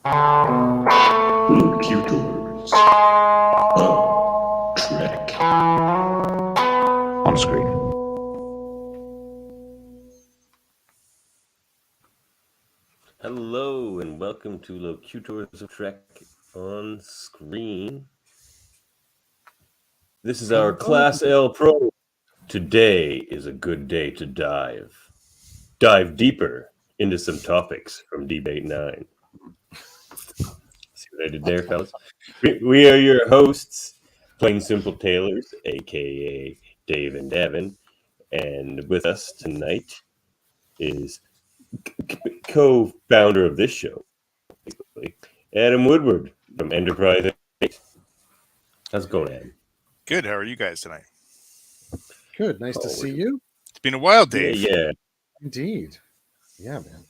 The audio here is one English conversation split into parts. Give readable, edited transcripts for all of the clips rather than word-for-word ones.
Locutors of Trek. On screen. Hello and welcome to Locutors of Trek on screen. This is our Class L Pro. Today is a good day to dive deeper into some topics from Debate 9. See what I did there, fellas? We are your hosts, Plain Simple Tailors, aka Dave and Devin, and with us tonight is co-founder of this show, Adam Woodward from Enterprise 8. How's it going, Adam? Good. How are you guys tonight? Good. Nice to see you. It's been a while, Dave. Yeah. Indeed. Yeah, man.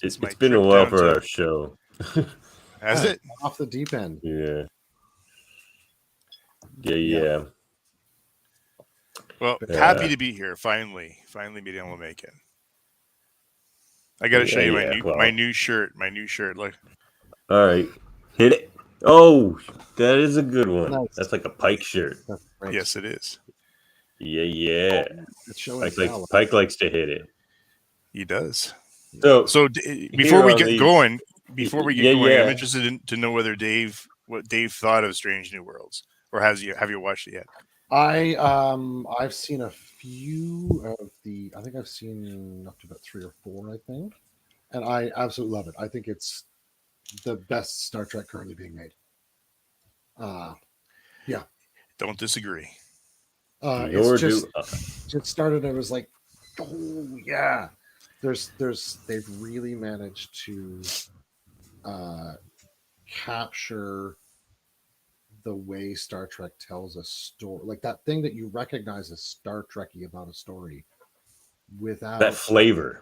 It's been a while for our show. Has it? Off the deep end. Yeah. Well, happy to be here. Finally being able to make it. I got to show you my new shirt. My new shirt. Look. All right. Hit it. Oh, that is a good one. Nice. That's like a Pike shirt. Right. Yes, it is. Yeah. Pike likes to hit it. He does. So before we get going, I'm interested to know what Dave thought of Strange New Worlds, or have you watched it yet? I've seen a few of the. I think I've seen up to about 3 or 4. I think, and I absolutely love it. I think it's the best Star Trek currently being made. Yeah. Don't disagree. It started. I was like, oh yeah. They've really managed to capture the way Star Trek tells a story, like that thing that you recognize as Star Trekky about a story, without that flavor.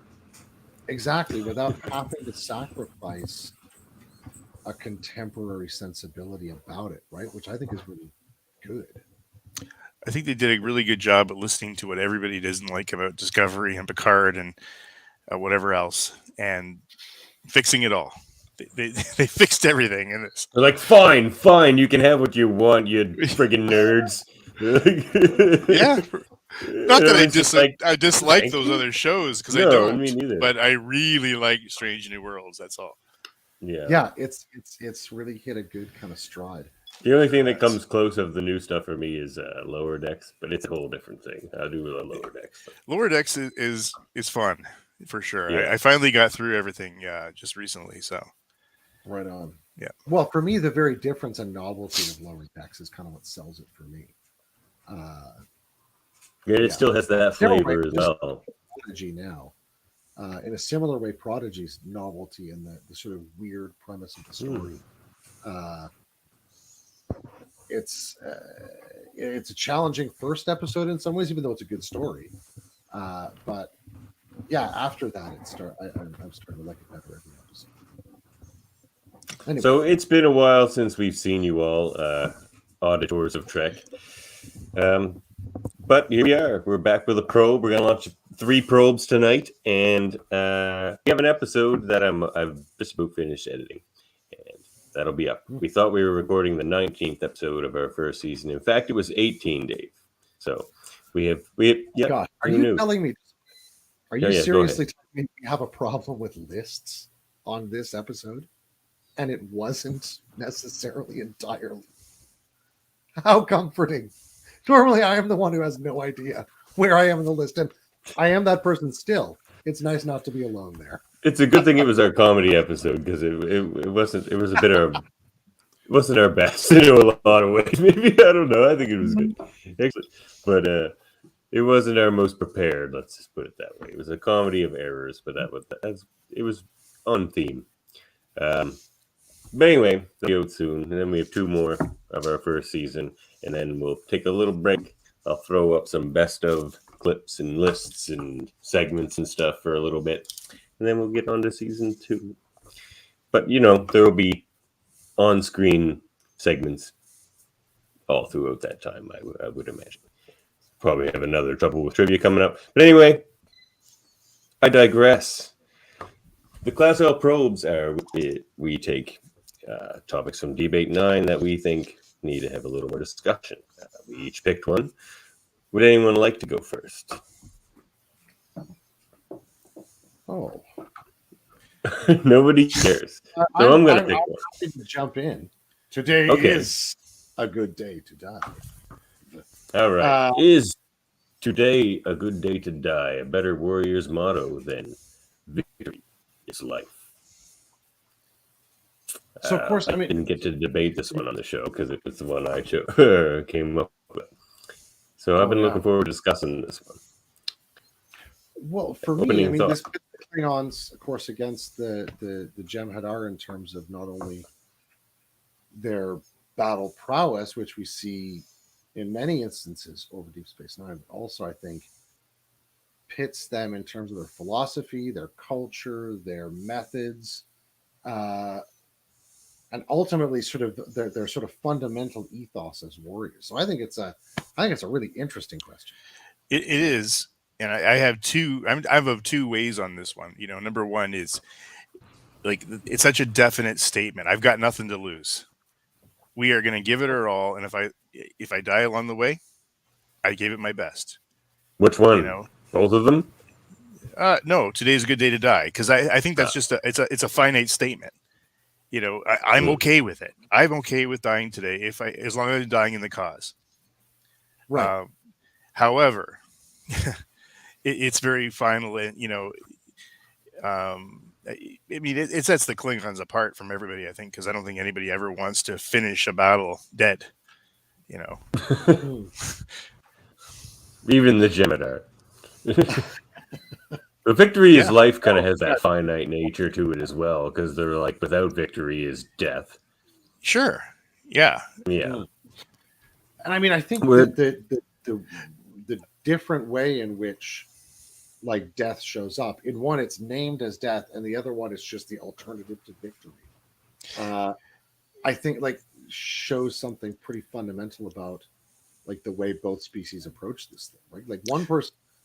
Exactly, without having to sacrifice a contemporary sensibility about it, right? Which I think is really good. I think they did a really good job at listening to what everybody doesn't like about Discovery and Picard and whatever else, and fixing it all. They fixed everything in this. They're like, fine, you can have what you want, you friggin' nerds. Yeah. Not that I dislike those other shows, because I don't. Me neither. But I really like Strange New Worlds. That's all. Yeah. It's really hit a good kind of stride. The only thing that comes close of the new stuff for me is Lower Decks, but it's a whole different thing. I do love Lower Decks. Lower Decks is fun for sure. Yeah. I finally got through everything just recently, so. Right on. Yeah. Well, for me, the very difference and novelty of Lower Decks is kind of what sells it for me. It still has that flavor as well. Prodigy now. In a similar way, Prodigy's novelty and the sort of weird premise of the story. It's a challenging first episode in some ways, even though it's a good story. But yeah, after that, I'm starting to like it better every episode. Anyway. So it's been a while since we've seen you all, auditors of Trek. But here we are. We're back with a probe. We're going to launch 3 probes tonight, and we have an episode that I've just about finished editing, and that'll be up. We thought we were recording the 19th episode of our first season. In fact, it was 18, Dave. So we have. Yeah. God, are you telling me? Are you seriously telling me you have a problem with lists on this episode? And it wasn't necessarily entirely. How comforting. Normally, I am the one who has no idea where I am in the list, and I am that person still. It's nice not to be alone there. It's a good thing it was our comedy episode, because it wasn't. It was a bit of. It wasn't our best in a lot of ways. Maybe, I don't know. I think it was good, actually, but it wasn't our most prepared. Let's just put it that way. It was a comedy of errors, but it was on theme. But anyway, they'll go soon, and then we have 2 more of our first season, and then we'll take a little break. I'll throw up some best of clips and lists and segments and stuff for a little bit, and then we'll get on to season 2. But, there will be on-screen segments all throughout that time, I would imagine. Probably have another trouble with trivia coming up. But anyway, I digress. The Class L probes are we take topics from Debate 9 that we think need to have a little more discussion. We each picked one. Would anyone like to go first? Oh, Nobody cares. So I'm going to pick one. Happy to jump in. Today is a good day to die. All right. Is today a good day to die a better warrior's motto than victory is life? So, of course, I didn't get to debate this one on the show because it was the one I came up with. So I've been looking forward to discussing this one. Well, for me, I mean, this pits the Klingons, of course, against the Jem'Hadar in terms of not only their battle prowess, which we see in many instances over Deep Space Nine, but also, I think, pits them in terms of their philosophy, their culture, their methods, and ultimately sort of their sort of fundamental ethos as warriors. So I think it's a really interesting question. It is, and I have two. I have two ways on this one. You know, number one is like it's such a definite statement. I've got nothing to lose. We are going to give it our all, and if I die along the way, I gave it my best. Which one? You know, both of them. No, today's a good day to die because I think that's just it's a finite statement. You know, I'm okay with it. I'm okay with dying today as long as I'm dying in the cause. Right. However, it's very final, and you know, I mean, it sets the Klingons apart from everybody. I think because I don't think anybody ever wants to finish a battle dead. You know, even the Jem'Hadar. But victory is life kind of has that finite nature to it as well, because they're like, without victory is death. Sure. Yeah. Yeah. And I mean, I think the different way in which like death shows up, in one it's named as death, and the other one is just the alternative to victory. I think like shows something pretty fundamental about like the way both species approach this thing. Right? Like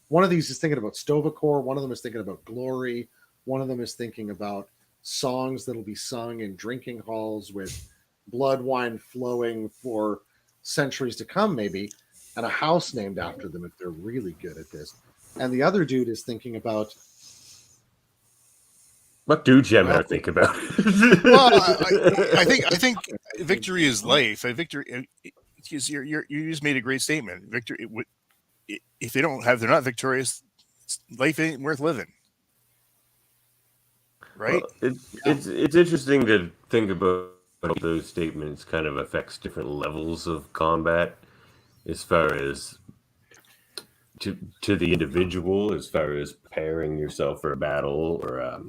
one of these is thinking about Sto-vo-kor, one of them is thinking about glory, one of them is thinking about songs that'll be sung in drinking halls with blood wine flowing for centuries to come, maybe, and a house named after them if they're really good at this. And the other dude is thinking about what do Jem'Hadar think about? Well, I think victory is life. Victory, you just made a great statement. Victory. If they're not victorious, life ain't worth living, right? Well, it's interesting to think about how those statements kind of affects different levels of combat, as far as to the individual, as far as preparing yourself for a battle, or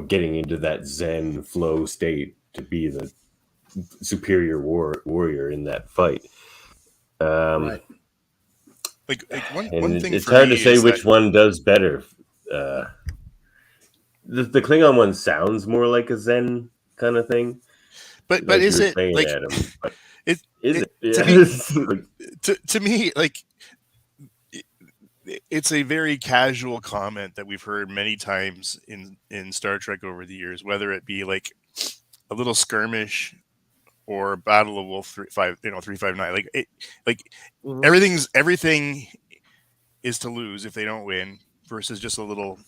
getting into that Zen flow state to be the superior warrior in that fight. Right. Like one thing it's for hard me to say is which that, one does better. The Klingon one sounds more like a Zen kind of thing, but like is it saying, like Adam, but is it? To me, like it's a very casual comment that we've heard many times in Star Trek over the years, whether it be like a little skirmish or Battle of Wolf 359. Everything is to lose if they don't win, versus just a little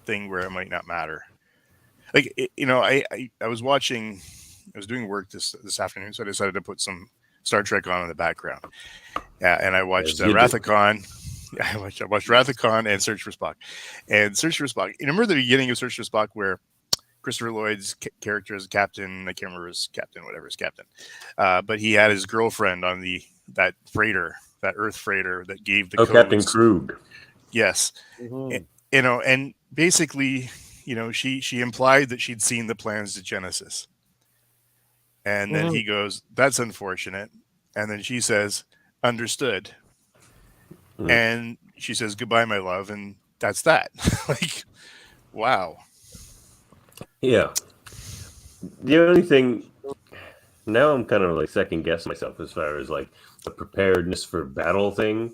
thing where it might not matter. Like I was doing work this afternoon, so I decided to put some Star Trek on in the background. And I watched Rathacon. I watched Rathacon and Search for Spock. And Search for Spock. You remember the beginning of Search for Spock where Christopher Lloyd's character is captain. I can't remember his captain, whatever his captain. But he had his girlfriend on that freighter, that Earth freighter that gave the codes. Captain Krug. Yes. Mm-hmm. And basically, she implied that she'd seen the plans to Genesis. And then he goes, "That's unfortunate." And then she says, "Understood." And she says, "Goodbye, my love." And that's that. Like, wow. Yeah. The only thing, now I'm kind of like second guessing myself as far as like the preparedness for battle thing.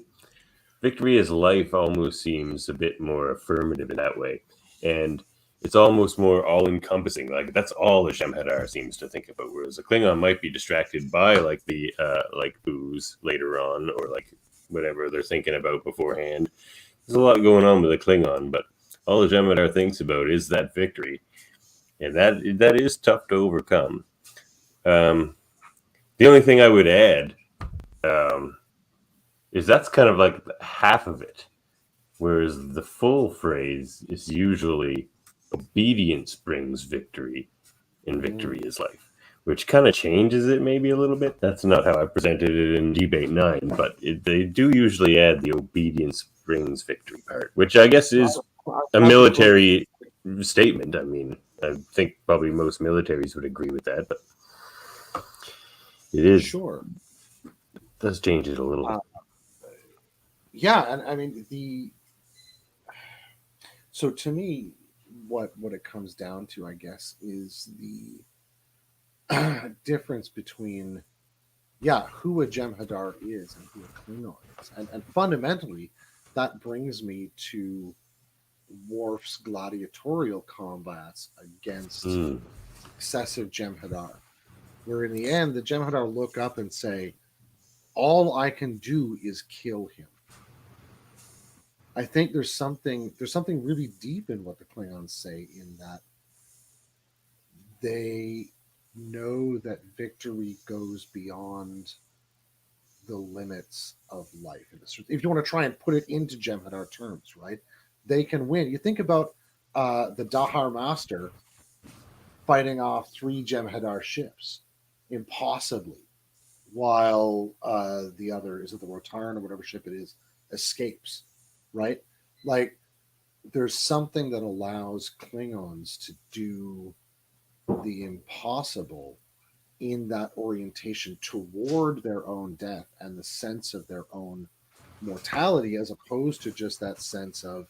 Victory is life almost seems a bit more affirmative in that way. And it's almost more all-encompassing. Like that's all the Jem'Hadar seems to think about. Whereas a Klingon might be distracted by like the like booze later on, or like whatever they're thinking about beforehand. There's a lot going on with a Klingon, but all the Jem'Hadar thinks about is that victory, and that is tough to overcome. The only thing I would add is that's kind of like half of it, whereas the full phrase is usually obedience brings victory, and victory is life, which kind of changes it maybe a little bit. That's not how I presented it in Debate 9, but they do usually add the obedience brings victory part, which I guess is a military statement. I mean, I think probably most militaries would agree with that, but it is Sure. Does change it a little. Yeah, and I mean so to me, what it comes down to, I guess, is the difference between who a Jem'Hadar is and who a Klingon is, and fundamentally, that brings me to Worf's gladiatorial combats against excessive Jem'Hadar, where in the end the Jem'Hadar look up and say, all I can do is kill him. I think there's something really deep in what the Klingons say, in that they know that victory goes beyond the limits of life. If you want to try and put it into Jem'Hadar terms, right? They can win. You think about the Dahar Master fighting off 3 Jem'Hadar ships impossibly, while the other, is it the Rotarn or whatever ship it is, escapes, right? Like, there's something that allows Klingons to do the impossible in that orientation toward their own death and the sense of their own mortality, as opposed to just that sense of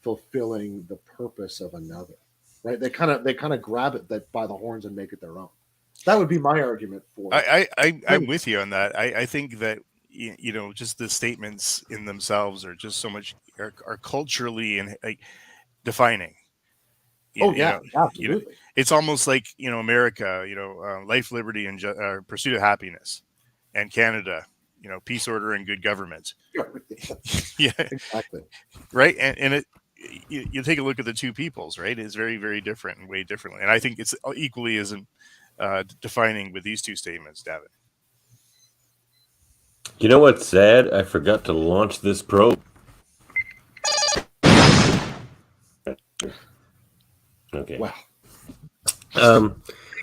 fulfilling the purpose of another, right? They kind of grab it by the horns and make it their own. That would be my argument for it. I'm with you on that. I think that, you know, just the statements in themselves are just so much are culturally and defining. Absolutely. It's almost like, you know, America, life, liberty, and pursuit of happiness, and Canada, peace, order, and good government. Yeah, exactly. Right, and it. You take a look at the two peoples, right? It's very, very different and way differently, and I think it's equally as defining with these two statements, David. You know what's sad? I forgot to launch this probe. Okay. Well, it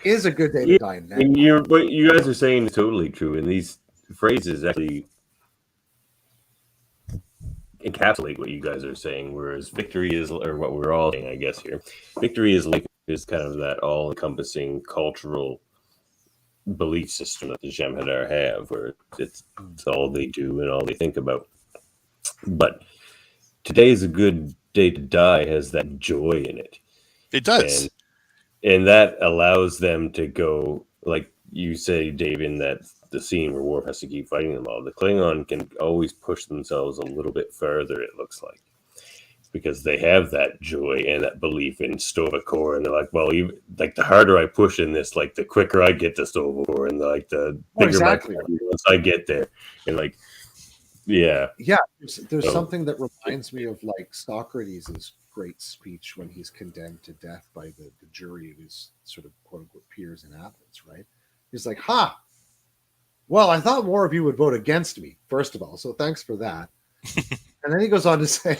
is a good day to die now. What you guys are saying is totally true, and these phrases actually encapsulate what you guys are saying. Whereas victory is, or what we're all saying, I guess here, victory is kind of that all-encompassing cultural belief system that the Jem'Hadar have, where it's all they do and all they think about. But today is a good day to die has that joy in it. It does. And that allows them to go, like you say, Dave, in that the scene where Worf has to keep fighting them all. The Klingon can always push themselves a little bit further, it looks like, because they have that joy and that belief in Sto-vo-kor, and they're like, well, even like the harder I push in this, like the quicker I get to Sto-vo-kor, and like the bigger my party once I get there, and like, yeah. There's something that reminds me of like Socrates' great speech when he's condemned to death by the jury of his sort of quote unquote peers in Athens, right? He's like, well, I thought more of you would vote against me, first of all, so thanks for that. And then he goes on to say,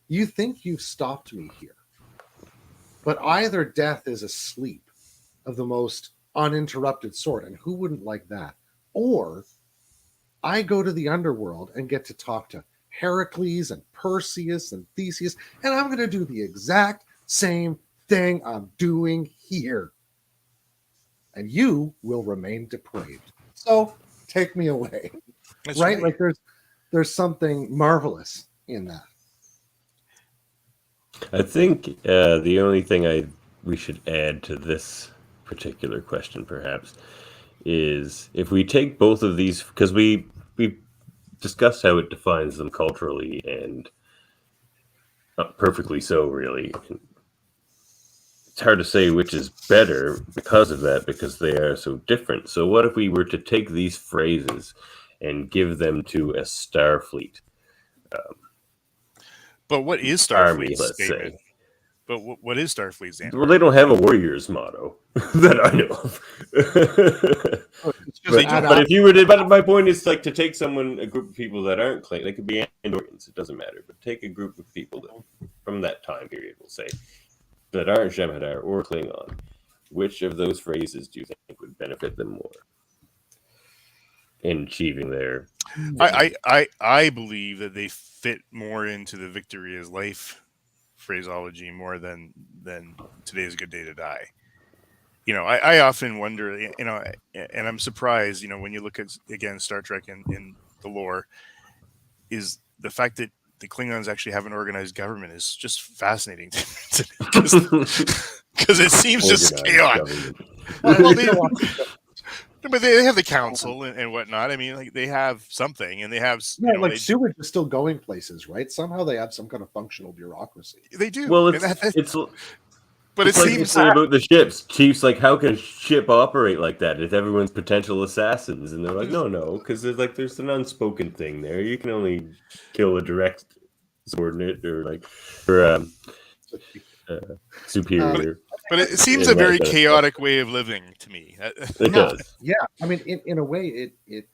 you think you've stopped me here, but either death is a sleep of the most uninterrupted sort, and who wouldn't like that? Or I go to the underworld and get to talk to Heracles and Perseus and Theseus, and I'm going to do the exact same thing I'm doing here. And you will remain depraved. So take me away. That's right? Like there's something marvelous in that. I think the only thing we should add to this particular question, perhaps, is if we take both of these, because we discussed how it defines them culturally, and perfectly so, really. it's hard to say which is better because of that, because they are so different. So what if we were to take these phrases and give them to a Starfleet But what is army, Starfleet's let's statement? say? But what is Starfleet's answer? Well, they don't have a warrior's motto that I know of. It's just but if you were to, but my point is like to take a group of people that aren't Klingon, they could be Andorians, it doesn't matter, but take a group of people that, from that time period, we'll say, that aren't Jem'Hadar or Klingon. Which of those phrases do you think would benefit them more in achieving their? I believe that they fit more into the victory is life phraseology more than today's a good day to die. I often wonder, and I'm surprised, when you look at, again, Star Trek in the lore, is the fact that the Klingons actually have an organized government is just fascinating to me, because it seems just chaotic. But they have the council and whatnot. I mean, like, they have something, and they have sewage is still going places, right? Somehow they have some kind of functional bureaucracy. They do. Well, but it seems like about the ships. Chief's like, how can a ship operate like that if everyone's potential assassins? And they're like, no, because there's an unspoken thing there. You can only kill a direct subordinate or superior. But it seems a very chaotic way of living to me. It does. Yeah, I mean, in a way, it.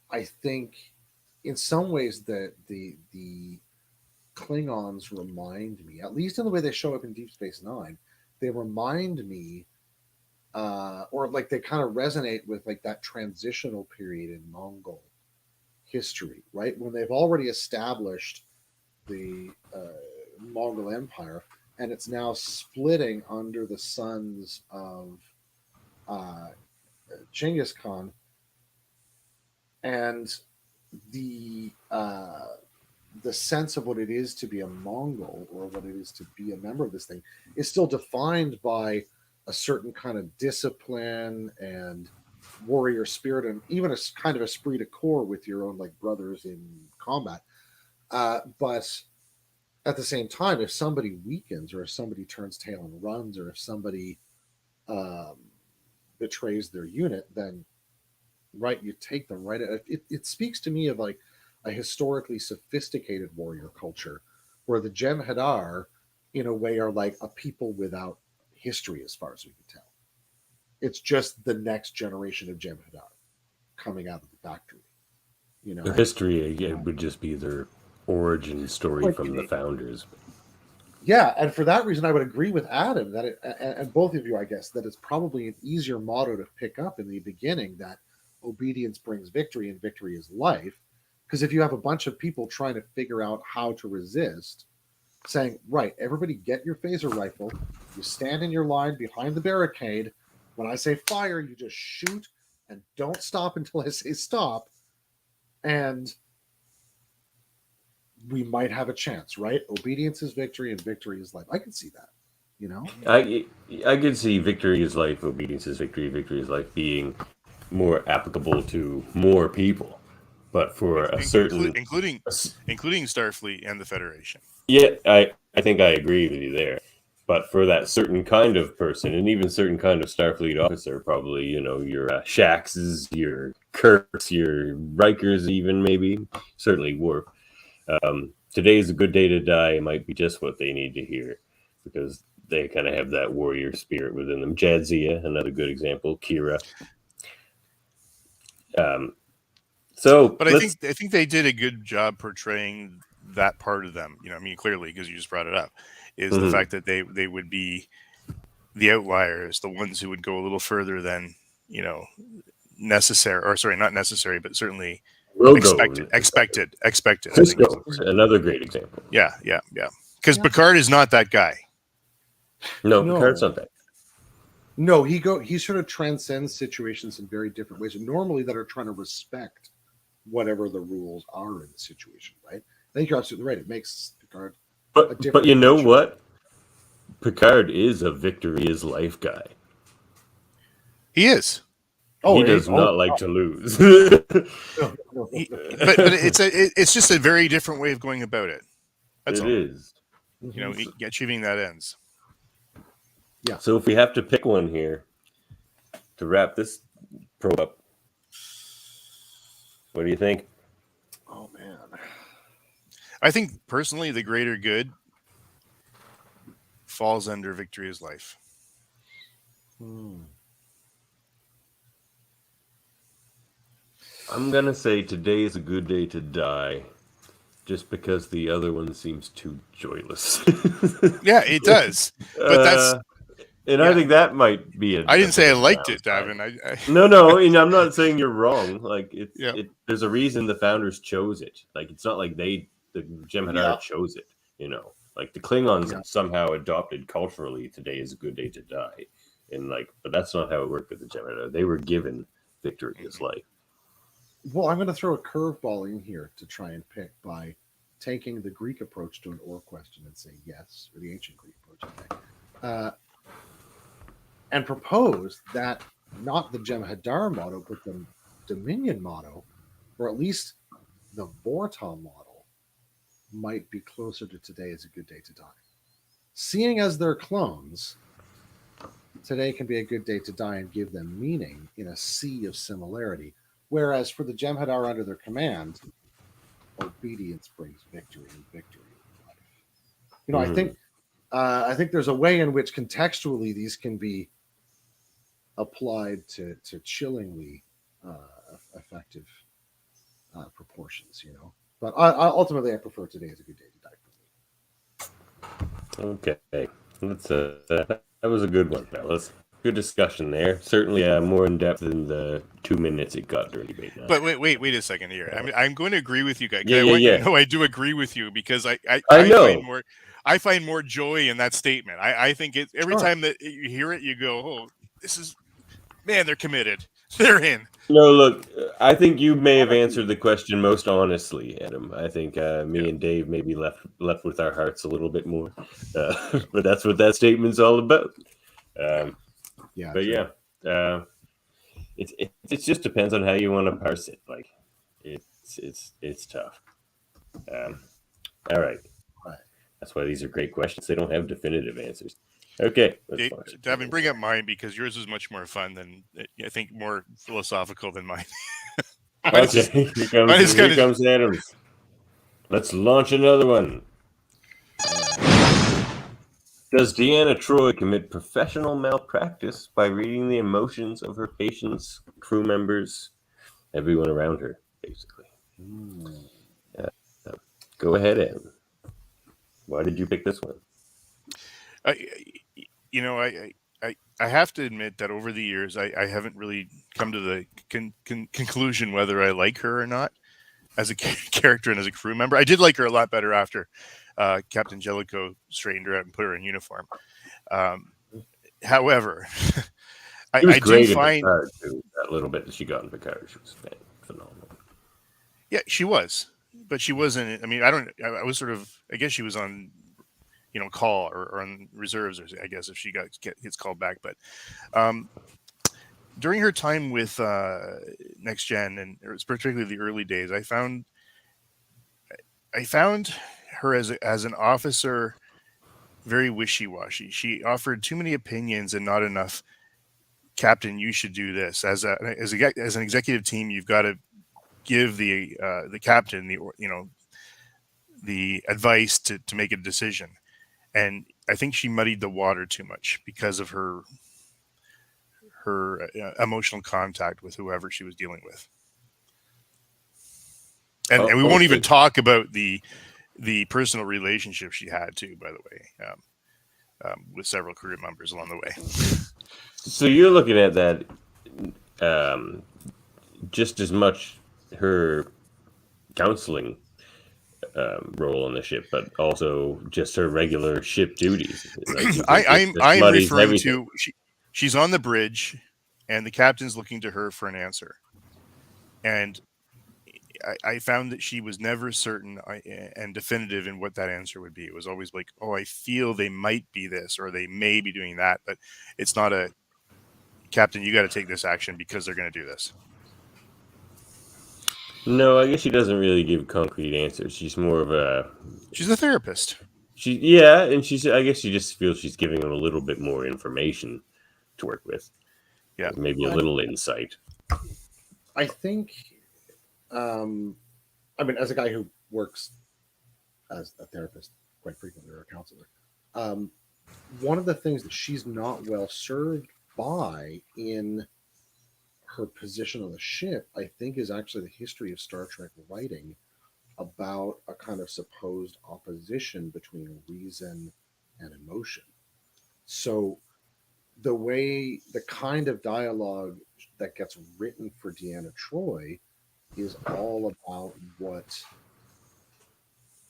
I think, in some ways, that the Klingons remind me, at least in the way they show up in Deep Space Nine, they remind me, or like they kind of resonate with like that transitional period in Mongol history, right? When they've already established the Mongol Empire, and it's now splitting under the sons of Genghis Khan, and the sense of what it is to be a Mongol, or what it is to be a member of this thing, is still defined by a certain kind of discipline and warrior spirit, and even a kind of esprit de corps with your own like brothers in combat. But at the same time, if somebody weakens, or if somebody turns tail and runs, or if somebody betrays their unit, then right, you take them right. It speaks to me of like a historically sophisticated warrior culture, where the Jem'Hadar, in a way, are like a people without history, as far as we can tell. It's just the next generation of Jem'Hadar coming out of the factory. Their history would just be their origin story from the founders. Yeah, and for that reason, I would agree with Adam that and both of you, I guess, that it's probably an easier motto to pick up in the beginning, that obedience brings victory and victory is life. Because if you have a bunch of people trying to figure out how to resist, saying, right, everybody get your phaser rifle, you stand in your line behind the barricade. When I say fire, you just shoot and don't stop until I say stop. And we might have a chance, right? Obedience is victory and victory is life. I can see that, I could see victory is life, obedience is victory, victory is life being more applicable to more people. But for a certain... Including Starfleet and the Federation. Yeah, I think I agree with you there. But for that certain kind of person, and even certain kind of Starfleet officer, probably, your Shaxes, your Kirks, your Rikers even, maybe. Certainly Worf. Today is a good day to die might be just what they need to hear, because they kind of have that warrior spirit within them. Jadzia, another good example. Kira. But I think they did a good job portraying that part of them. Clearly, because you just brought it up, is the fact that they would be the outliers, the ones who would go a little further than necessary, or sorry, not necessary, but certainly expected. Cisco, another great example. Yeah. Because Picard is not that guy. No, Picard's not that. No, he sort of transcends situations in very different ways, and normally that are trying to respect whatever the rules are in the situation, right? I think you're absolutely right. It makes Picard but you know what? Picard is a victory is life guy. He is. He does not like to lose. But it's just a very different way of going about it. That's all. It is. Achieving that ends. Yeah. So if we have to pick one here to wrap this probe up, what do you think? Oh man. I think personally, the greater good falls under Victoria's life. I'm gonna say today is a good day to die, just because the other one seems too joyless. Yeah, it does. But that's. I think that might be a. I didn't say I liked it, downside. Davin. No, and I'm not saying you're wrong. Like Yeah. there's a reason the founders chose it. Like it's not like the Jem'Hadar chose it. You know, like the Klingons somehow adopted culturally. Today is a good day to die, and but that's not how it worked with the Jem'Hadar. They were given Victoria's life. Well, I'm going to throw a curveball in here to try and pick by taking the Greek approach to an or question and saying yes, or the ancient Greek approach, and propose that not the Jem'Hadar motto, but the Dominion motto, or at least the Vortal model, might be closer to today is a good day to die. Seeing as they're clones, today can be a good day to die and give them meaning in a sea of similarity. Whereas for the Jem'Hadar under their command, obedience brings victory, and victory is life. You know, I think there's a way in which contextually these can be applied to chillingly effective proportions. You know, but ultimately I prefer today as a good day to die for me. Okay, that was a good one, fellas. Good discussion there. Certainly more in depth than the 2 minutes it got during debate. But wait a second here. I'm going to agree with you guys. Yeah. You know, I do agree with you because I find more joy in that statement. I think every time that you hear it, you go, "Oh, this is man, they're committed. They're in." No, look, I think you may have answered the question most honestly, Adam. I think me and Dave maybe left with our hearts a little bit more, but that's what that statement's all about. It just depends on how you want to parse it. Like, it's tough. All right. That's why these are great questions. They don't have definitive answers. Okay. Davin, bring up mine because yours is much more fun than I think more philosophical than mine. Okay. Here comes Adams. Let's launch another one. Does Deanna Troi commit professional malpractice by reading the emotions of her patients, crew members, everyone around her, basically? Go ahead, Adam. Why did you pick this one? I have to admit that over the years, I haven't really come to the conclusion whether I like her or not as a character and as a crew member. I did like her a lot better after Captain Jellicoe straightened her out and put her in uniform. However, I do find that little bit that she got in Picard, she was phenomenal. Yeah, she was, but she wasn't. I mean, I was sort of. I guess she was on, call or on reserves, or I guess if she gets called back. But during her time with Next Gen, and it was particularly the early days, I found her as an officer very wishy-washy. She offered too many opinions and not enough. Captain, you should do this. As an executive team, you've got to give the captain the advice to make a decision. And I think she muddied the water too much because of her emotional contact with whoever she was dealing with. And we won't even talk about the personal relationship she had too, by the way, with several crew members along the way. So you're looking at that just as much her counseling role on the ship, but also just her regular ship duties. I'm referring to she's on the bridge, and the captain's looking to her for an answer, and I found that she was never certain and definitive in what that answer would be. It was always like, "Oh, I feel they might be this, or they may be doing that," but it's not a Captain. You got to take this action because they're going to do this. No, I guess she doesn't really give concrete answers. She's more of a... She's a therapist. and I guess she just feels she's giving him a little bit more information to work with. Yeah. Maybe a little insight. I think, I mean, as a guy who works as a therapist quite frequently, or a counselor, one of the things that she's not well served by in her position on the ship, I think, is actually the history of Star Trek writing about a kind of supposed opposition between reason and emotion. So the kind of dialogue that gets written for Deanna Troi is all about what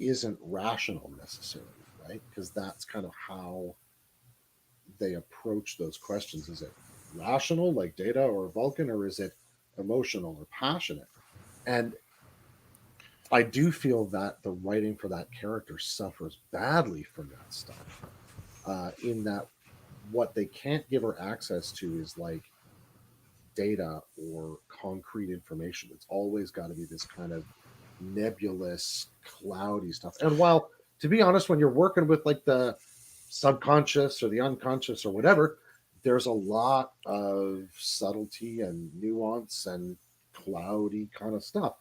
isn't rational necessarily, right? Because that's kind of how they approach those questions. Is it rational, like Data or Vulcan, or is it emotional or passionate? And I do feel that the writing for that character suffers badly from that stuff. In that, what they can't give her access to is like data or concrete information. It's always got to be this kind of nebulous, cloudy stuff. And while, to be honest, when you're working with like the subconscious or the unconscious or whatever, there's a lot of subtlety and nuance and cloudy kind of stuff.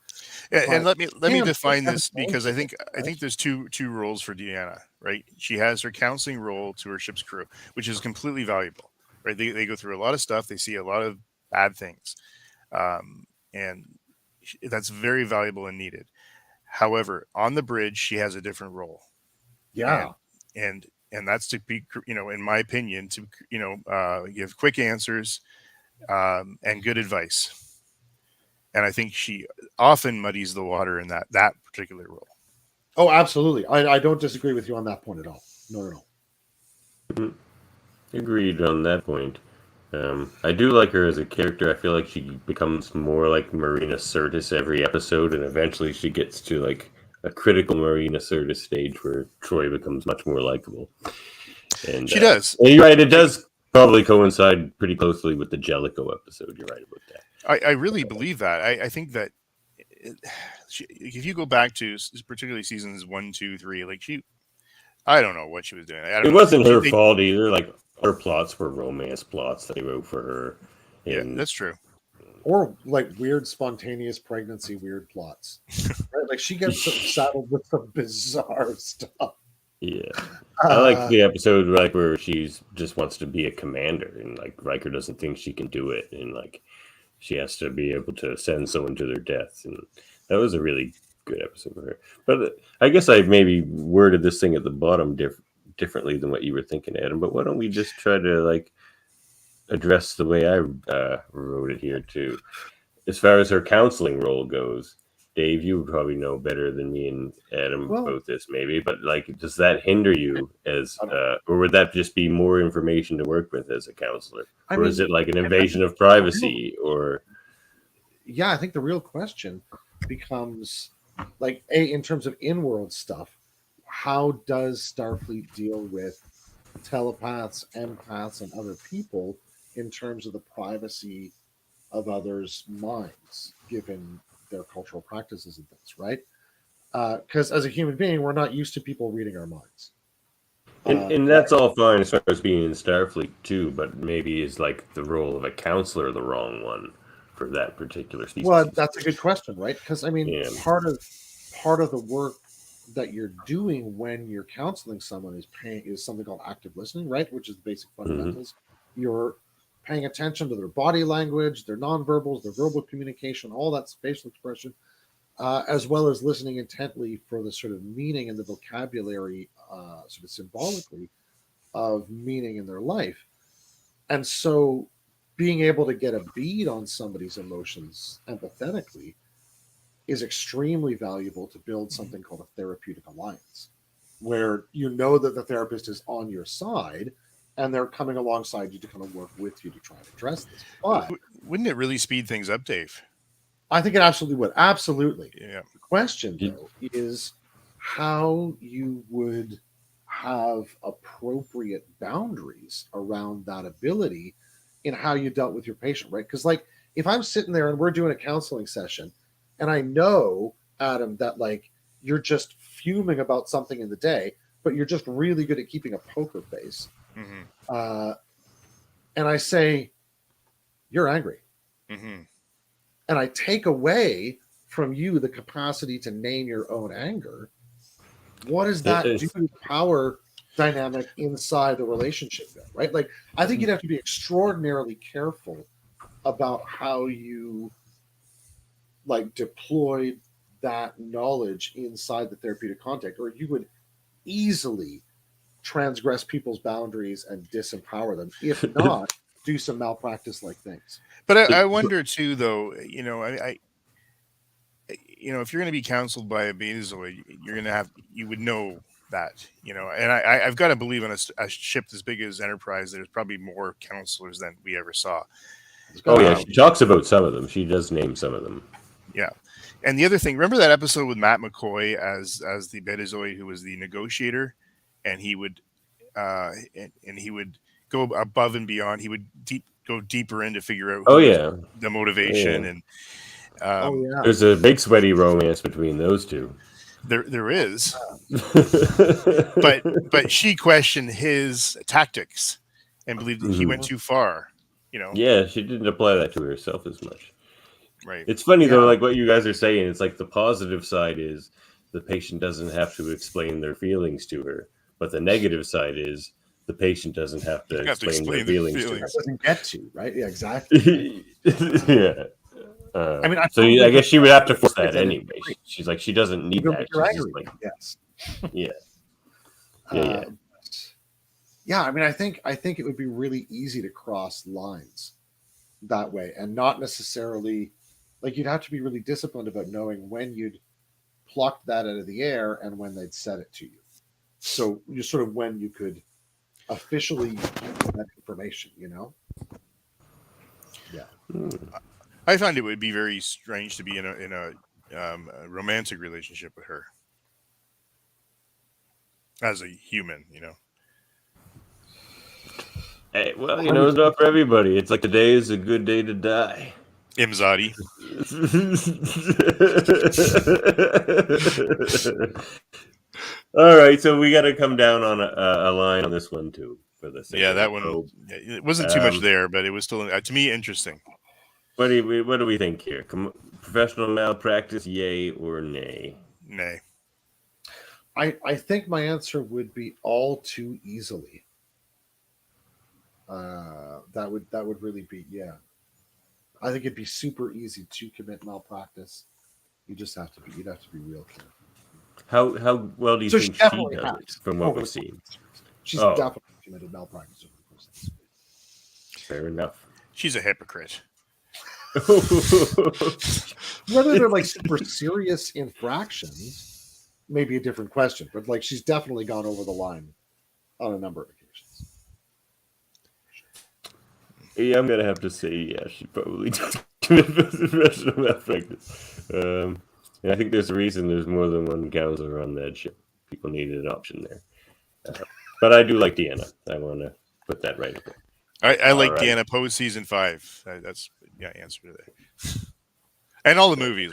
And let me define this, because I think there's two roles for Deanna, right? She has her counseling role to her ship's crew, which is completely valuable, right? They go through a lot of stuff, they see a lot of bad things, and that's very valuable and needed. However, on the bridge, she has a different role. Yeah, and that's to be, in my opinion, to give quick answers and good advice. And I think she often muddies the water in that particular role. Oh, absolutely. I don't disagree with you on that point at all. No. Agreed on that point. I do like her as a character. I feel like she becomes more like Marina Sirtis every episode, and eventually she gets to like a critical Marina Sirtis stage where Troi becomes much more likable. And she does. And you're right. It does probably coincide pretty closely with the Jellicoe episode. You're right about that. I really believe that. I think that if you go back to particularly seasons 1, 2, 3, like I don't know what she was doing. It wasn't her fault either. Like her plots were romance plots that they wrote for her. Yeah, that's true. Or like weird spontaneous pregnancy, weird plots. Right? Like she gets saddled with some bizarre stuff. Yeah, I like the episode like where she's just wants to be a commander, and like Riker doesn't think she can do it, and like she has to be able to send someone to their death, and that was a really good episode for her. But I guess I maybe worded this thing at the bottom differently than what you were thinking, Adam. But why don't we just try to like address the way I wrote it here too, as far as her counseling role goes. Dave, you would probably know better than me and Adam about this, maybe. But like, does that hinder you as, or would that just be more information to work with as a counselor, or is it like an invasion of privacy? Or yeah, I think the real question becomes like, in terms of in-world stuff, how does Starfleet deal with telepaths, empaths, and other people in terms of the privacy of others' minds, given their cultural practices and things, right? Because as a human being, we're not used to people reading our minds. And that's all fine as far as being in Starfleet too, but maybe is like the role of a counselor the wrong one for that particular species? Well, that's a good question, right? Because I mean, part of the work that you're doing when you're counseling someone is something called active listening, right? Which is the basic fundamentals. Mm-hmm. You're paying attention to their body language, their nonverbals, their verbal communication, all that facial expression, as well as listening intently for the sort of meaning and the vocabulary, sort of symbolically, of meaning in their life. And so being able to get a bead on somebody's emotions empathetically is extremely valuable to build something called a therapeutic alliance, where you know that the therapist is on your side and they're coming alongside you to kind of work with you to try and address this. But wouldn't it really speed things up, Dave? I think it absolutely would. Absolutely. Yeah. The question, though, is how you would have appropriate boundaries around that ability in how you dealt with your patient, right? Because, like, if I'm sitting there and we're doing a counseling session and I know, Adam, that, like, you're just fuming about something in the day, but you're just really good at keeping a poker face. Mm-hmm. And I say, you're angry. Mm-hmm. And I take away from you the capacity to name your own anger. What does that do to the power dynamic inside the relationship then, right? Like, I think you'd have to be extraordinarily careful about how you like deployed that knowledge inside the therapeutic context, or you would easily transgress people's boundaries and disempower them. If not, do some malpractice like things. But I wonder too, though, I if you're going to be counseled by a betazoid, you would know that, and I've got to believe on a ship as big as Enterprise, there's probably more counselors than we ever saw. Oh yeah, she talks about some of them. She does name some of them. Yeah. And the other thing, remember that episode with Matt McCoy as the betazoid who was the negotiator, and he would and he would go above and beyond. He would go deeper in to figure out the motivation. And there's a big sweaty romance between those two. There is. but she questioned his tactics and believed that he went too far. Yeah, she didn't apply that to herself as much. Right. It's funny though, like what you guys are saying. It's like the positive side is the patient doesn't have to explain their feelings to her, but the negative side is the patient doesn't have to explain their feelings to her. Doesn't get to, right? Yeah, exactly. Yeah. I guess she would have to force that anyway. She's like, she doesn't need that. She's just like, yes. Yeah. Yeah. I mean, I think it would be really easy to cross lines that way, and not necessarily like you'd have to be really disciplined about knowing when you'd plucked that out of the air and when they'd said it to you. So you sort of when you could officially use that information, Yeah. I find it would be very strange to be in a romantic relationship with her as a human, Hey, well, it's not for everybody. It's like today is a good day to die. Imzadi. All right, so we got to come down on a line on this one too for this. Yeah, that one. It wasn't too much there, but it was still to me interesting. What do we think here? Professional malpractice, yay or nay? Nay. I think my answer would be all too easily. That would really be I think it'd be super easy to commit malpractice. You'd have to be real careful. How well do you think she does it from what we've seen? She's definitely committed malpractice over the course of this movie. Fair enough. She's a hypocrite. Whether they're like super serious infractions may be a different question, but like she's definitely gone over the line on a number of occasions. Yeah, I'm gonna have to say she probably does commit professional malpractice. And I think there's a reason there's more than one counselor on that ship. People needed an option there. But I do like Deanna. I want to put that right up there. I like Deanna post season 5. That's answer to that. And all the movies.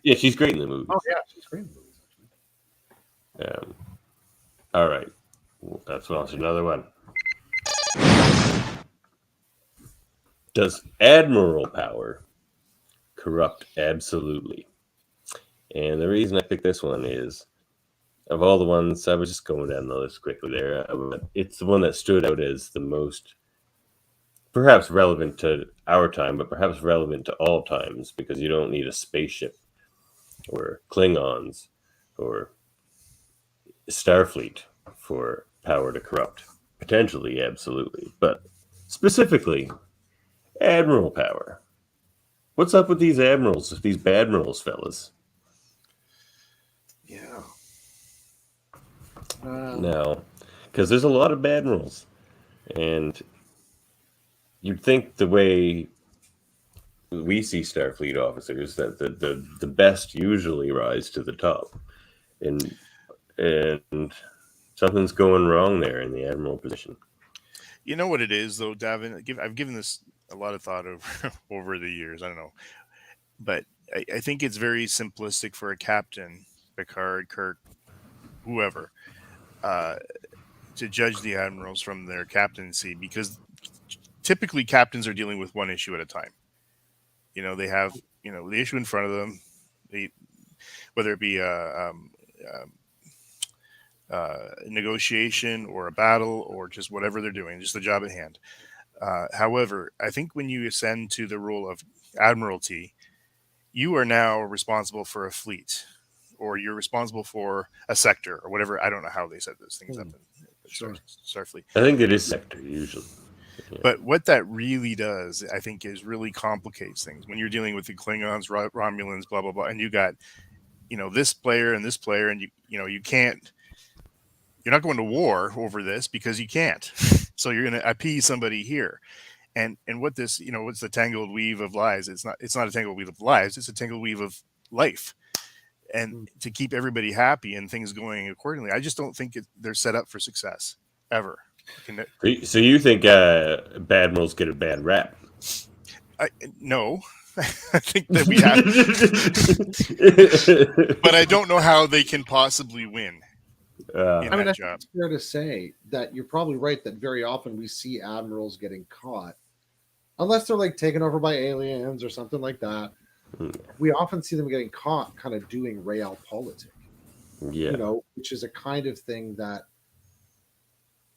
Yeah, she's great in the movies. Oh yeah, she's great in the movies. Actually. All right, let's launch another one. Does Admiral power corrupt absolutely? And the reason I picked this one is, of all the ones, I was just going down the list quickly there. It's the one that stood out as the most, perhaps relevant to our time, but perhaps relevant to all times, because you don't need a spaceship or Klingons or Starfleet for power to corrupt. Potentially, absolutely. But specifically, Admiral power. What's up with these admirals, these badmirals, fellas? Yeah. No, because there's a lot of badmirals, and you'd think the way we see Starfleet officers that the best usually rise to the top, and something's going wrong there in the admiral position. You know what it is, though, Davin? I've given this a lot of thought over the years. I don't know. But I think it's very simplistic for a captain, Picard, Kirk, whoever, to judge the admirals from their captaincy, because typically captains are dealing with one issue at a time. They have the issue in front of them, whether it be a negotiation or a battle or just whatever they're doing, just the job at hand. However, I think when you ascend to the role of admiralty, you are now responsible for a fleet, or you're responsible for a sector, or whatever. I don't know how they set those things up in Starfleet. I think it is sector usually. Yeah. But what that really does, I think, is really complicates things when you're dealing with the Klingons, Romulans, blah blah blah, and you got this player and this player, and you can't. You're not going to war over this because you can't. So you're going to appease somebody here. And what this, what's the tangled weave of lies? It's not a tangled weave of lies. It's a tangled weave of life. And to keep everybody happy and things going accordingly, I just don't think they're set up for success ever. So you think Badmirals get a bad rap? No. I think that we have, but I don't know how they can possibly win. I think it's fair to say that you're probably right that very often we see admirals getting caught, unless they're like taken over by aliens or something like that. We often see them getting caught kind of doing realpolitik, which is a kind of thing that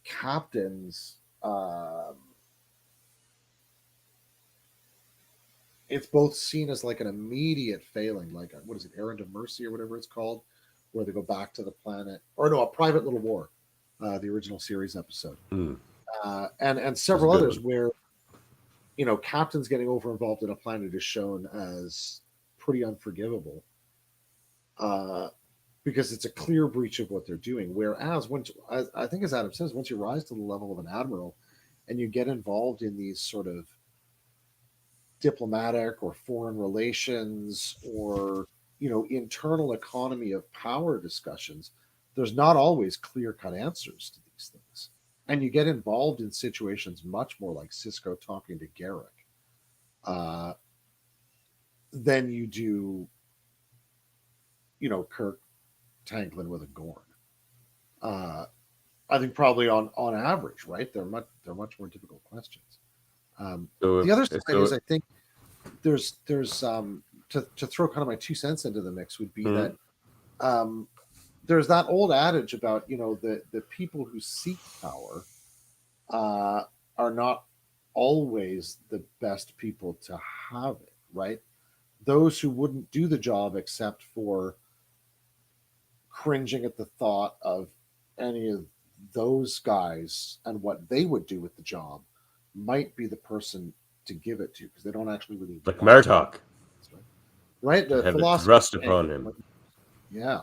captains, it's both seen as like an immediate failing, like what is it, Errand of Mercy or whatever it's called, where they go back to the planet, or no, A Private Little War, the original series episode, and several others where, captains getting over involved in a planet is shown as pretty unforgivable, because it's a clear breach of what they're doing. Whereas I think, as Adam says, once you rise to the level of an admiral and you get involved in these sort of diplomatic or foreign relations or internal economy of power discussions, there's not always clear-cut answers to these things. And you get involved in situations much more like Sisko talking to Garrick than you do, Kirk tangling with a Gorn. I think probably on average, right? They're much more difficult questions. The other side is, I think there's to throw kind of my 2 cents into the mix would be that there's that old adage about the people who seek power are not always the best people to have it, right? Those who wouldn't do the job except for cringing at the thought of any of those guys and what they would do with the job might be the person to give it to, because they don't actually really like Martok. Right, the philosopher thrust upon him. Yeah,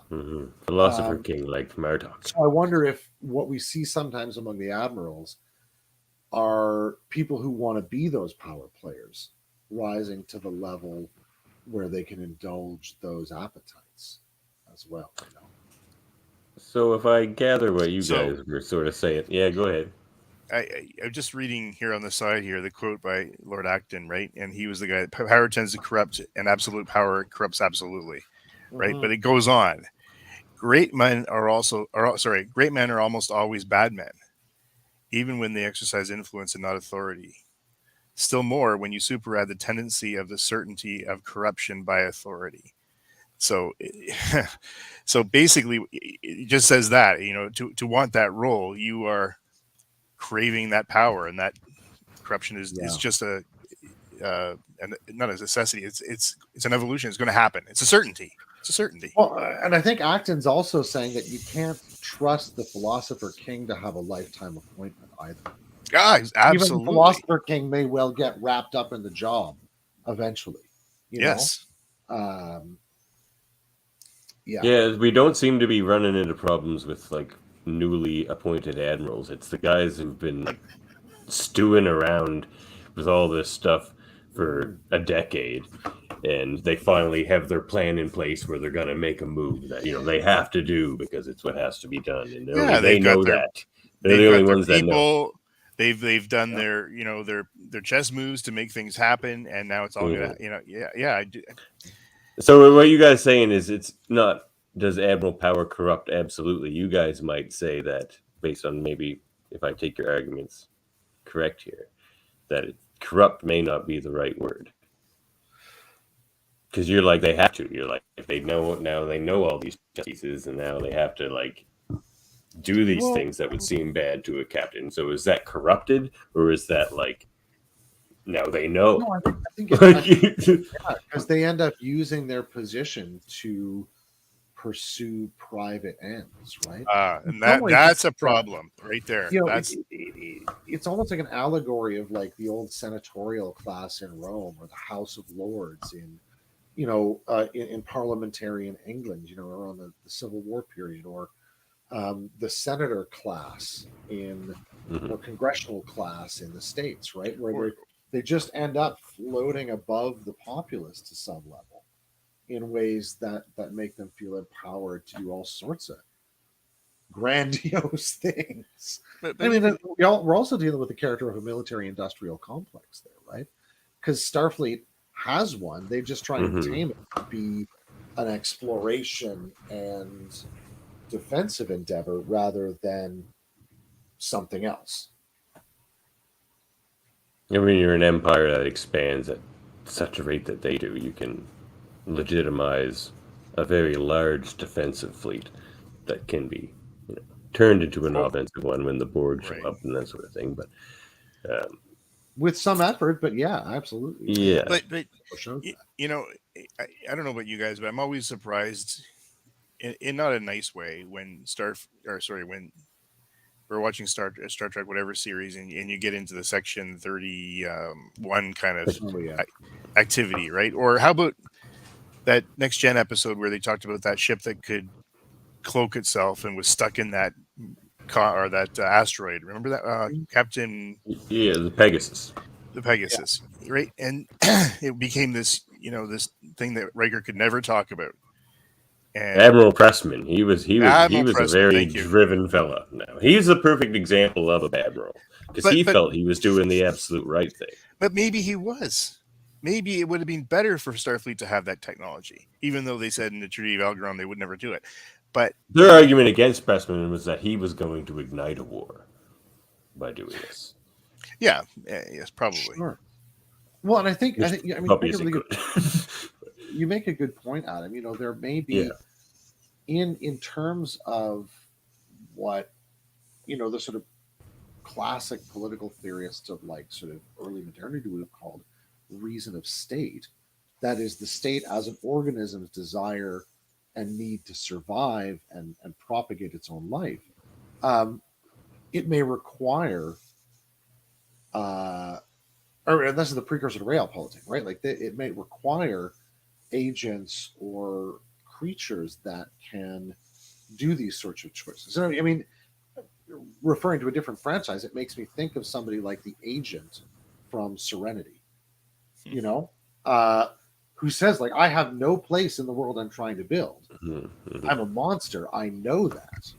Philosopher King like Martok. So I wonder if what we see sometimes among the admirals are people who want to be those power players, rising to the level where they can indulge those appetites as well. So if I gather what you guys were sort of saying, go ahead. I'm just reading here on the side here, the quote by Lord Acton, right? And he was the guy, power tends to corrupt, and absolute power corrupts absolutely, right? But it goes on. Great men are almost always bad men, even when they exercise influence and not authority. Still more when you super add the tendency of the certainty of corruption by authority. So basically, it just says that, to want that role, you are craving that power, and that corruption is just not a necessity. It's an evolution. It's going to happen. It's a certainty. Well, and I think Acton's also saying that you can't trust the Philosopher King to have a lifetime appointment either. Absolutely. Even the Philosopher King may well get wrapped up in the job eventually. Yes. Yeah, we don't seem to be running into problems with like newly appointed admirals. It's the guys who've been stewing around with all this stuff for a decade, and they finally have their plan in place where they're going to make a move that they have to do because it's what has to be done, and they know that. They're the only ones that know. They've done their chess moves to make things happen, and now it's all gonna I do. So what you guys saying is it's not does Admiral power corrupt? Absolutely. You guys might say that based on maybe if I take your arguments correct here, that corrupt may not be the right word. Because you're like, they have to. You're like, if they know now, they know all these pieces, and now they have to like do these things that would seem bad to a captain. So is that corrupted, or is that like, now they know? No, I think because they end up using their position to pursue private ends, right? And that's a problem right there. It's almost like an allegory of like the old senatorial class in Rome or the House of Lords in parliamentarian England, around the Civil War period, or the senator class or congressional class in the States, right? Where they just end up floating above the populace to some level in ways that make them feel empowered to do all sorts of grandiose things. We're also dealing with the character of a military-industrial complex there, right? Because Starfleet has one. They've just tried to tame it to be an exploration and defensive endeavor rather than something else. I mean, you're an empire that expands at such a rate that they do. You can legitimize a very large defensive fleet that can be turned into an offensive one when the Borg show up and that sort of thing. But with some effort, but yeah, absolutely. Yeah. But I don't know about you guys, but I'm always surprised in not a nice way when when we're watching Star Trek, whatever series, and you get into the Section 31 kind of activity, right? Or how about that Next Gen episode where they talked about that ship that could cloak itself and was stuck in that asteroid? Remember that, Captain? Yeah, the Pegasus. The Pegasus, right? And it became this, this thing that Riker could never talk about. And Admiral Pressman, he was a very driven fella. Now he's a perfect example of an admiral because he felt he was doing the absolute right thing. But maybe he was. Maybe it would have been better for Starfleet to have that technology, even though they said in the Treaty of Algeron they would never do it. But their argument against Pressman was that he was going to ignite a war by doing this. Yeah, yes, probably. Sure. Well, and I think you make a good point, Adam. There may be in terms of what the sort of classic political theorists of like sort of early modernity would have called reason of state. That is the state as an organism's desire and need to survive and propagate its own life. It may require, or this is the precursor to realpolitik, right? Like it may require agents or creatures that can do these sorts of choices. So, I mean, referring to a different franchise, it makes me think of somebody like the agent from Serenity, who says, like, I have no place in the world I'm trying to build. Mm-hmm. I'm a monster. I know that.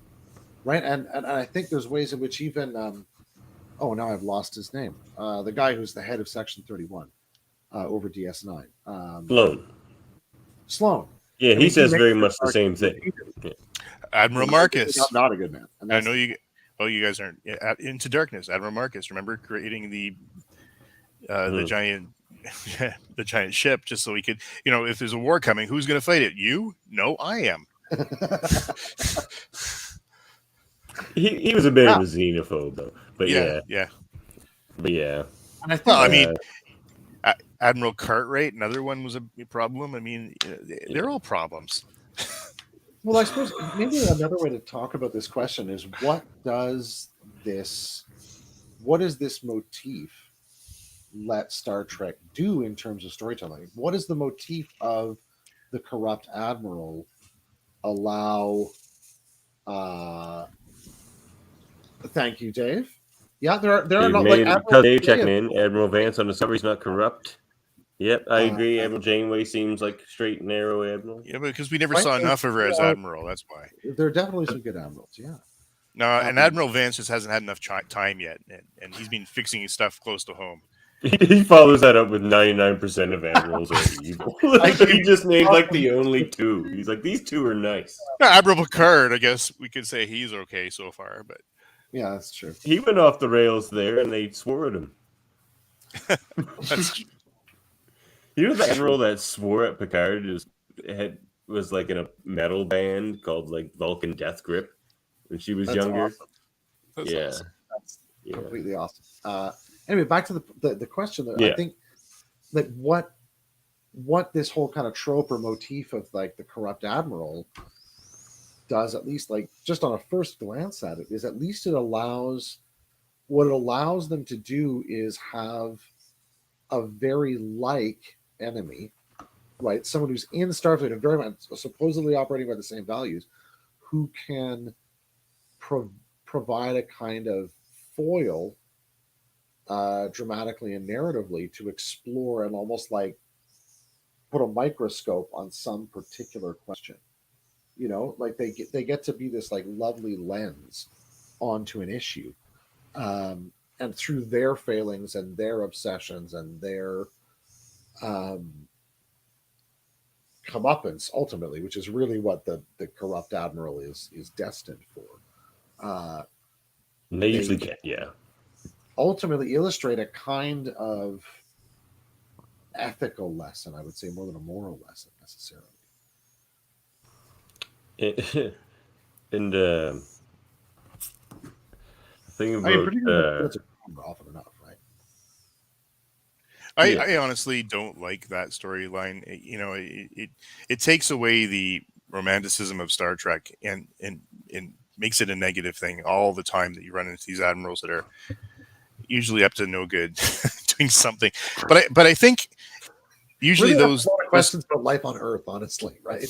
Right? And I think there's ways in which even, now I've lost his name. The guy who's the head of Section 31 over DS9. Sloan. Yeah, he says very much the same thing. Yeah. Admiral Marcus. Not a good man. I know you. Oh, you guys aren't Into Darkness. Admiral Marcus. Remember creating the giant, the giant ship just so we could, if there's a war coming, who's going to fight it? You? No, I am. He was a bit of a xenophobe though, but yeah. And I think, Admiral Cartwright, another one, was a problem. I mean, they're all problems. Well, I suppose maybe another way to talk about this question is what is this motif let Star Trek do in terms of storytelling? What is the motif of the corrupt admiral allow? Thank you, Dave. Yeah, there are not like Dave checking in. Admiral Vance on Discovery is not corrupt. Yep, I agree. Admiral Janeway seems like straight and narrow admiral. Yeah, because we never saw enough of her as admiral. That's why. There are definitely some good admirals. Yeah. No, and Admiral Vance just hasn't had enough time yet, and he's been fixing his stuff close to home. He follows that up with 99% of admirals are evil. He just named like the only two. He's like, these two are nice. Admiral Picard, I guess we could say he's okay so far, but Yeah, that's true. He went off the rails there, and they swore at him. that's true. You know the admiral that swore at Picard was like in a metal band called like Vulcan Death Grip when she was That's younger. awesome. That's Yeah. awesome. That's Yeah. completely awesome. Anyway, back to the question that Yeah. I think that what this whole kind of trope or motif of like the corrupt admiral does, at least like just on a first glance at it, is at least it allows them to do is have a very like enemy, right? Someone who's in Starfleet and very much supposedly operating by the same values, who can provide a kind of foil dramatically and narratively to explore and almost like put a microscope on some particular question. You know, like they get to be this like lovely lens onto an issue, and through their failings and their obsessions and their comeuppance ultimately, which is really what the corrupt admiral is destined for. And they usually get, yeah. Ultimately illustrate a kind of ethical lesson, I would say, more than a moral lesson necessarily. And the thing about particularly it's often enough, right? I honestly don't like that storyline. You know, it takes away the romanticism of Star Trek and makes it a negative thing all the time that you run into these admirals that are usually up to no good doing something. But I think usually really those questions about life on Earth, honestly, right?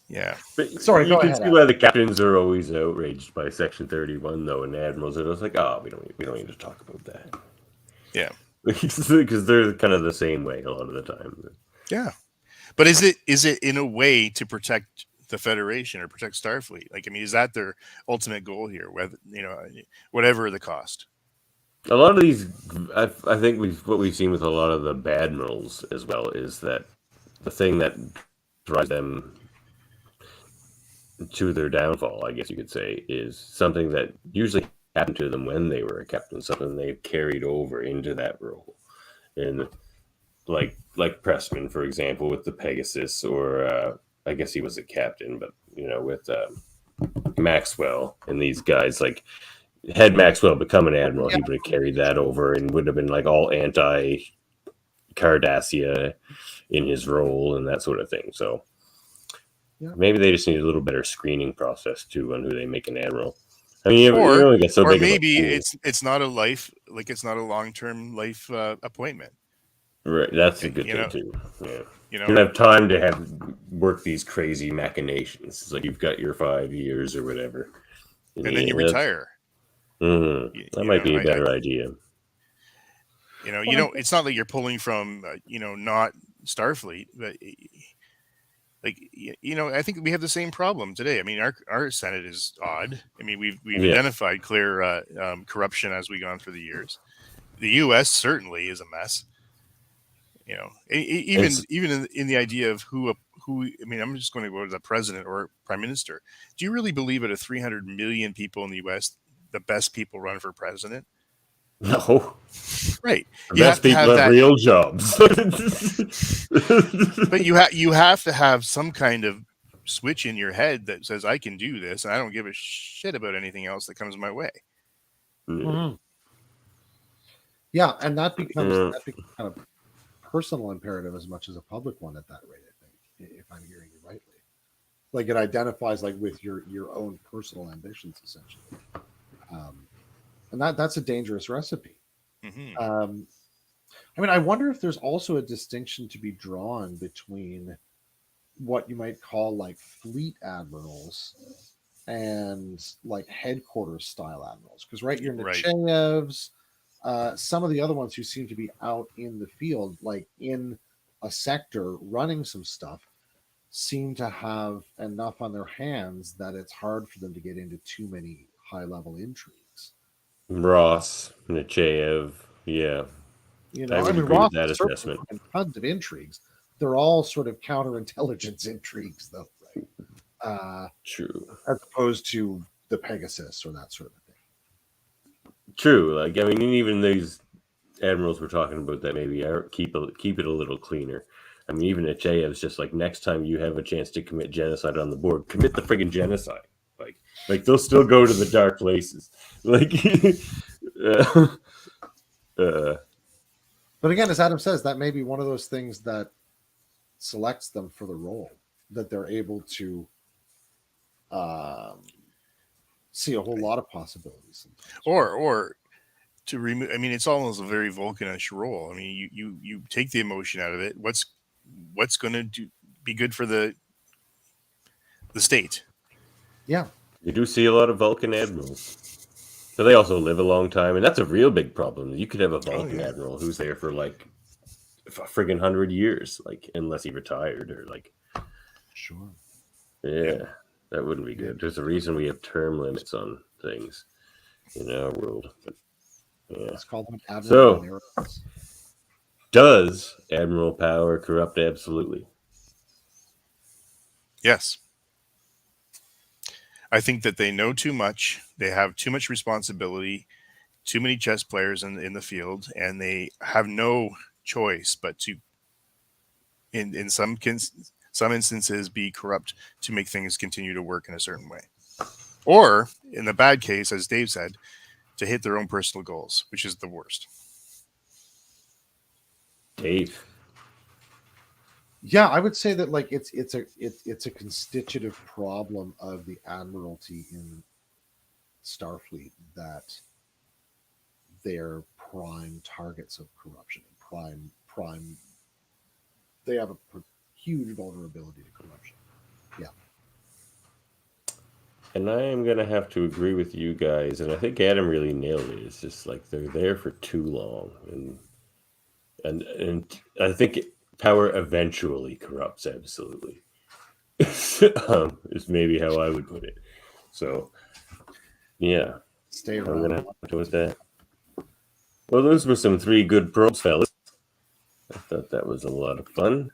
Yeah. But sorry, you go can ahead, see why the captains are always outraged by Section 31, though, and the admirals are just like, oh, we don't need to talk about that. Yeah. Because they're kind of the same way a lot of the time. Yeah. But is it in a way to protect the Federation or protect Starfleet? Like, I mean, is that their ultimate goal here? Whether, you know, whatever the cost. A lot of these, I think what we've seen with a lot of the badmirals as well is that the thing that drives them to their downfall, I guess you could say, is something that usually happened to them when they were a captain, something they carried over into that role. And like Pressman, for example, with the Pegasus, or I guess he was a captain, but you know, with Maxwell and these guys, like had Maxwell become an admiral, he would have carried that over and would have been like all anti Cardassia in his role and that sort of thing. So maybe they just need a little better screening process too on who they make an admiral. I mean, you only get so big. Or maybe it's not a life, like it's not a long-term life appointment. Right, that's a good thing too. Yeah, you don't have time to have work these crazy machinations. It's like you've got your 5 years or whatever, and then you retire. That might be a better idea. You know, it's not like you're pulling from not Starfleet, but like, you know, I think we have the same problem today. I mean, our Senate is odd. I mean, we've identified clear corruption as we've gone through the years. The U.S. certainly is a mess. You know, even in the idea of who. I mean, I'm just going to go to the president or prime minister. Do you really believe out of 300 million people in the U.S., the best people run for president? No. Right. The best people have real jobs. But you have to have some kind of switch in your head that says, I can do this, and I don't give a shit about anything else that comes my way. Mm-hmm. Yeah, and that becomes kind of personal imperative as much as a public one at that rate, I think, if I'm hearing you rightly. Like it identifies like with your own personal ambitions, essentially. And that's a dangerous recipe. Mm-hmm. I mean, I wonder if there's also a distinction to be drawn between what you might call like fleet admirals and like headquarters style admirals. Because your Nechayevs, some of the other ones who seem to be out in the field, like in a sector running some stuff, seem to have enough on their hands that it's hard for them to get into too many high level intrigues. Ross, Nechayev, yeah. You know, I would agree with Ross that is certainly assessment. running tons of intrigues. They're all sort of counterintelligence intrigues, though, right? True. As opposed to the Pegasus or that sort of thing. True. Like, I mean, even these admirals we're talking about that maybe keep it a little cleaner. I mean, even Nechayev's just like, next time you have a chance to commit genocide on the board, commit the friggin' genocide. Like they'll still go to the dark places. Like, but again, as Adam says, that may be one of those things that selects them for the role, that they're able to see a whole lot of possibilities. Or to remove, I mean, it's almost a very Vulcanish role. I mean, you take the emotion out of it. What's going to be good for the state? Yeah. You do see a lot of Vulcan admirals. So they also live a long time, and that's a real big problem. You could have a Vulcan admiral who's there for like a friggin' 100 years, like, unless he retired or like. Sure. Yeah, that wouldn't be good. There's a reason we have term limits on things in our world. But, yeah. Let's call them Admiral. So, does admiral power corrupt absolutely? Yes. I think that they know too much. They have too much responsibility, too many chess players in the field, and they have no choice but to, in some instances, be corrupt to make things continue to work in a certain way. Or, in the bad case, as Dave said, to hit their own personal goals, which is the worst. Dave. Yeah, I would say that like it's a constitutive problem of the Admiralty in Starfleet that they're prime targets of corruption. Prime. They have a huge vulnerability to corruption. Yeah. And I am going to have to agree with you guys, and I think Adam really nailed it. It's just like they're there for too long, and I think power eventually corrupts absolutely. Is maybe how I would put it. So, yeah, Stay I'm around. going to have to go with that. Well, those were some 3 good probes, fellas. I thought that was a lot of fun.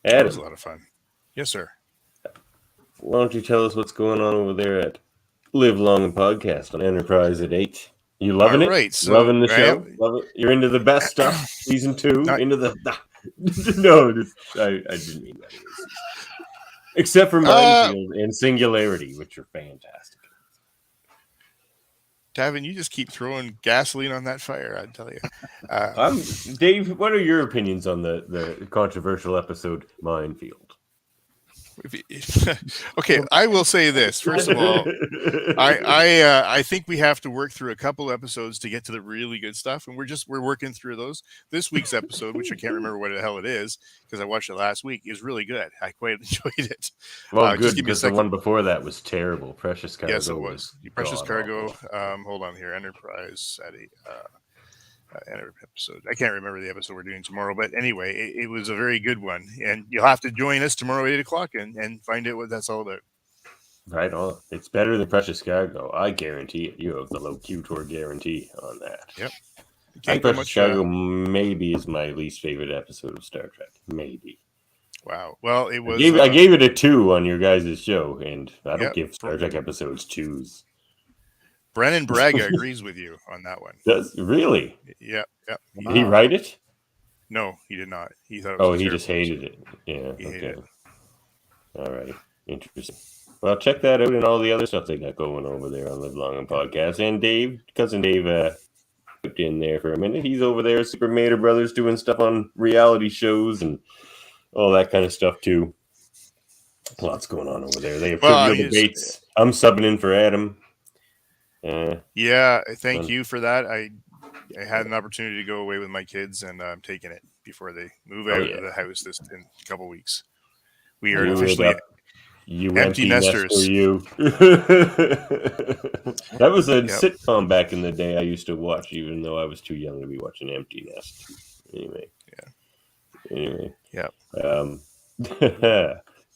Adam, That was a lot of fun. Yes, sir. why don't you tell us what's going on over there at Live Long and Podcast on Enterprise at 8? You loving it? Right, so loving the show? Love it? You're into the best stuff? Season 2? Into the... No, I didn't mean that. Except for Minefield and Singularity, which are fantastic. Tavin, you just keep throwing gasoline on that fire, I tell you. Dave, what are your opinions on the controversial episode Minefield? Okay, I will say this. First of all, I think we have to work through a couple episodes to get to the really good stuff, and we're working through those. This week's episode, which I can't remember what the hell it is because I watched it last week, is really good. I quite enjoyed it. Well, good, because the one before that was terrible. Precious Cargo. Yes, it was. Precious Cargo. Hold on here. Enterprise at episode. I can't remember the episode we're doing tomorrow, but anyway, it was a very good one, and you'll have to join us tomorrow at 8:00 and find out what that's all about. Right on. It's better than Precious Cargo. I guarantee it. You have the low Q tour guarantee on that. Yep. And Precious Cargo maybe is my least favorite episode of Star Trek. Maybe. Wow. Well, it was. I gave it a 2 on your guys' show, and I don't give Star Trek episodes 2s. Brennan Braga agrees with you on that one. Really? Yep. Did he write it? No, he did not. He thought it was he just hated it. Yeah. He hated it. All right. Interesting. Well, check that out and all the other stuff they got going over there on Live Long and Podcast. And Dave, cousin Dave, put in there for a minute. He's over there at Super Mater Brothers doing stuff on reality shows and all that kind of stuff too. Lots going on over there. They have trivial debates. I'm subbing in for Adam. Yeah, thank you for that. I had an opportunity to go away with my kids, and I'm taking it before they move out of the house in a couple weeks. We are officially empty nesters. You. That was a sitcom back in the day I used to watch, even though I was too young to be watching Empty Nest. Anyway.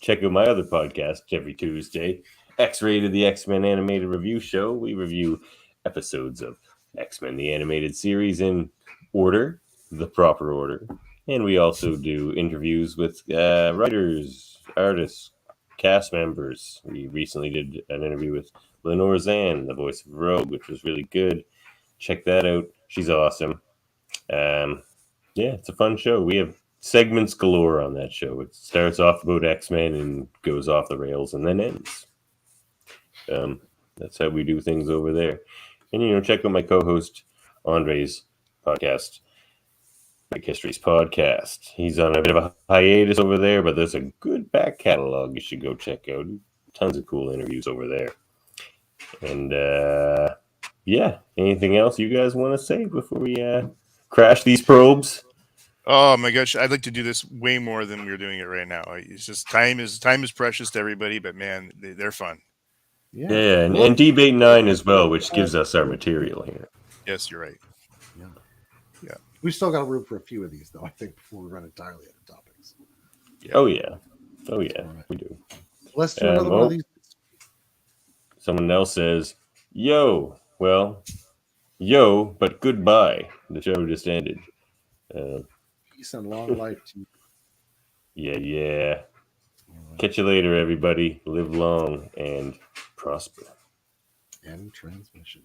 Check out my other podcast every Tuesday. X-Rated, the X-Men animated review show. We review episodes of X-Men, the animated series in order, the proper order. And we also do interviews with writers, artists, cast members. We recently did an interview with Lenore Zan, the voice of Rogue, which was really good. Check that out. She's awesome. Yeah, it's a fun show. We have segments galore on that show. It starts off about X-Men and goes off the rails and then ends. That's how we do things over there. And, check out my co-host, Andre's podcast, Make History's Podcast. He's on a bit of a hiatus over there, but there's a good back catalog you should go check out. Tons of cool interviews over there. And, yeah, anything else you guys want to say before we crash these probes? Oh my gosh, I'd like to do this way more than we're doing it right now. It's just time is precious to everybody, but man, they're fun. Yeah, and Debate 9 as well, which gives us our material here. Yes, you're right. Yeah. We've still got room for a few of these, though, I think, before we run entirely out of topics. Yeah. Oh, yeah, we do. Let's do another one of these. Someone else says, yo, but goodbye. The show just ended. Peace and long life to you. Yeah. Catch you later, everybody. Live long and prosper. End transmission.